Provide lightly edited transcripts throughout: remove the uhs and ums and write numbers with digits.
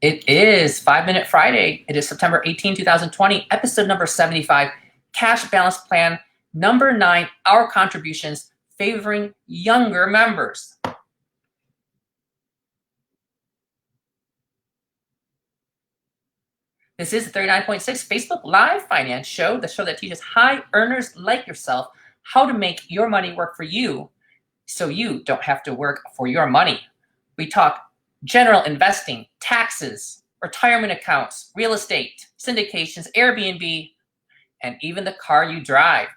It is 5 Minute Friday. It is September 18, 2020, episode number 75, Cash Balance Plan number 9, Our Contributions Favoring Younger Members. This is the 39.6 Facebook Live Finance Show, the show that teaches high earners like yourself how to make your money work for you so you don't have to work for your money. We talk general investing, taxes, retirement accounts, real estate, syndications, Airbnb, and even the car you drive.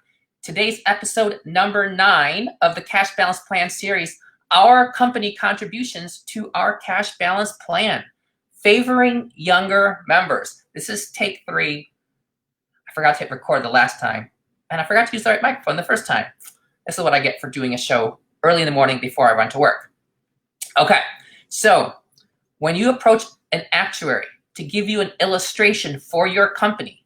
Today's episode number 9 of the Cash Balance Plan series, Our Company Contributions to Our Cash Balance Plan, Favoring Younger Members. This is take 3. I forgot to hit record the last time, and I forgot to use the right microphone the first time. This is what I get for doing a show early in the morning before I run to work. Okay, so when you approach an actuary to give you an illustration for your company,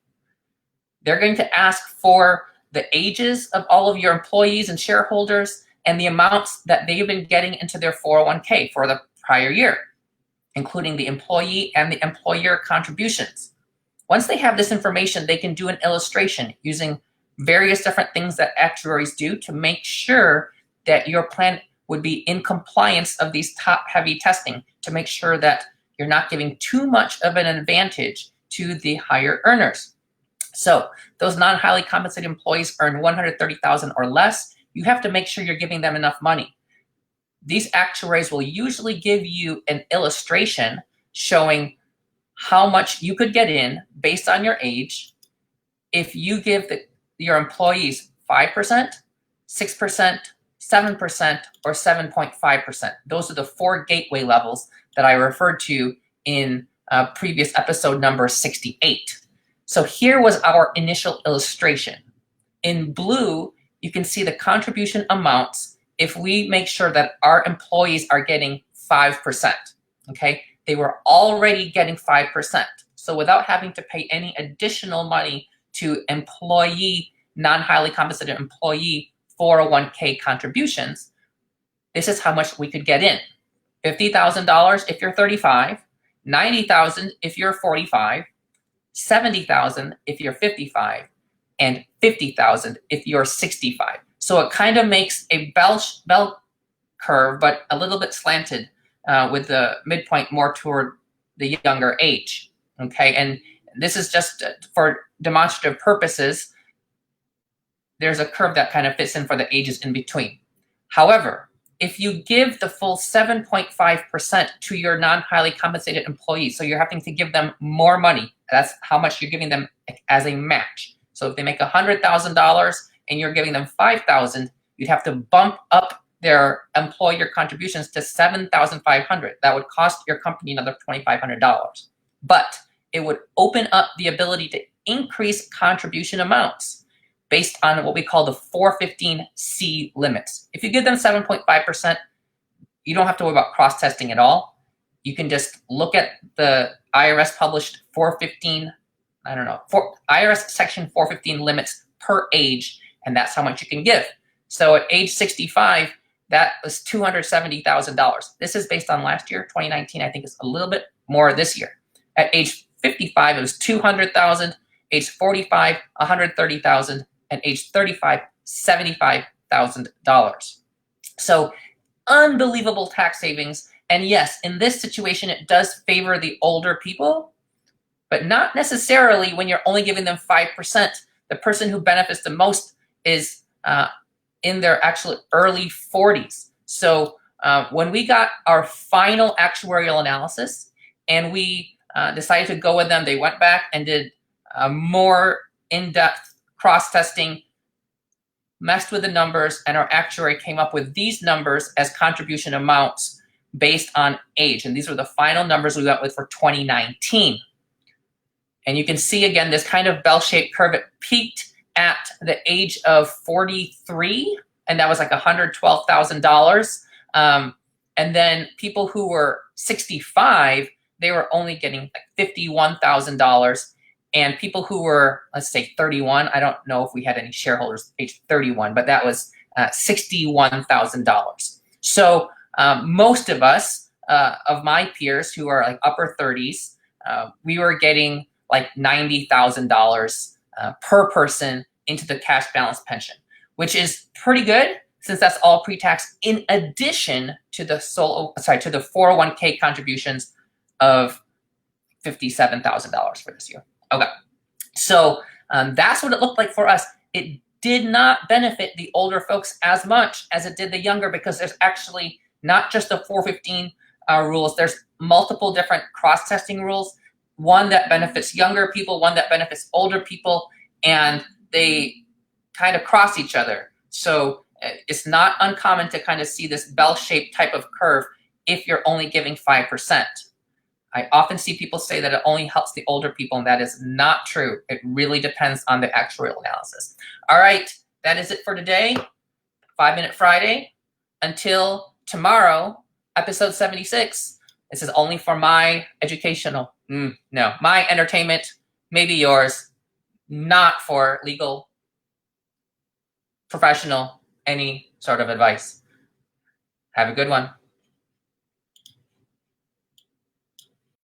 they're going to ask for the ages of all of your employees and shareholders and the amounts that they've been getting into their 401k for the prior year, including the employee and the employer contributions. Once they have this information, they can do an illustration using various different things that actuaries do to make sure that your plan would be in compliance of these top-heavy testing, to make sure that you're not giving too much of an advantage to the higher earners. So those non-highly compensated employees earn $130,000 or less. You have to make sure you're giving them enough money. These actuaries will usually give you an illustration showing how much you could get in based on your age if you give your employees 5%, 6%, 7%, or 7.5%. Those are the 4 gateway levels that I referred to in previous episode number 68. So here was our initial illustration. In blue, you can see the contribution amounts if we make sure that our employees are getting 5%, okay? They were already getting 5%. So without having to pay any additional money to employee, non-highly compensated employee 401k contributions, this is how much we could get in. $50,000 if you're 35, $90,000 if you're 45, $70,000 if you're 55, and $50,000 if you're 65. So it kind of makes a bell curve, but a little bit slanted with the midpoint more toward the younger age, okay? And this is just for demonstrative purposes. There's a curve that kind of fits in for the ages in between. However, if you give the full 7.5% to your non-highly compensated employees, so you're having to give them more money, that's how much you're giving them as a match. So if they make $100,000 and you're giving them $5,000, you'd have to bump up their employer contributions to $7,500. That would cost your company another $2,500. But it would open up the ability to increase contribution amounts based on what we call the 415C limits. If you give them 7.5%, you don't have to worry about cross-testing at all. You can just look at the IRS published 415, IRS section 415 limits per age, and that's how much you can give. So at age 65, that was $270,000. This is based on last year, 2019. I think it's a little bit more this year. At age 55, it was $200,000. Age 45, $130,000. And age 35, $75,000. So unbelievable tax savings. And yes, in this situation, it does favor the older people, but not necessarily when you're only giving them 5%. The person who benefits the most is in their actual early 40s. So when we got our final actuarial analysis and we decided to go with them, they went back and did more in-depth cross-testing, messed with the numbers, and our actuary came up with these numbers as contribution amounts based on age. And these were the final numbers we went with for 2019. And you can see, again, this kind of bell-shaped curve. It peaked at the age of 43, and that was like $112,000. And then people who were 65, they were only getting like $51,000. And people who were, let's say, 31, I don't know if we had any shareholders age 31, but that was $61,000. So most of us of my peers who are like upper 30s, we were getting like $90,000 per person into the cash balance pension, which is pretty good since that's all pre-tax, in addition to the to the 401k contributions of $57,000 for this year. Okay, so that's what it looked like for us. It did not benefit the older folks as much as it did the younger, because there's actually not just the 415 rules. There's multiple different cross-testing rules. One that benefits younger people, one that benefits older people, and they kind of cross each other. So it's not uncommon to kind of see this bell-shaped type of curve if you're only giving 5%. I often see people say that it only helps the older people, and that is not true. It really depends on the actuarial analysis. All right, that is it for today. 5-Minute Friday. Until tomorrow, episode 76. This is only for my educational, my entertainment, maybe yours, not for legal, professional, any sort of advice. Have a good one.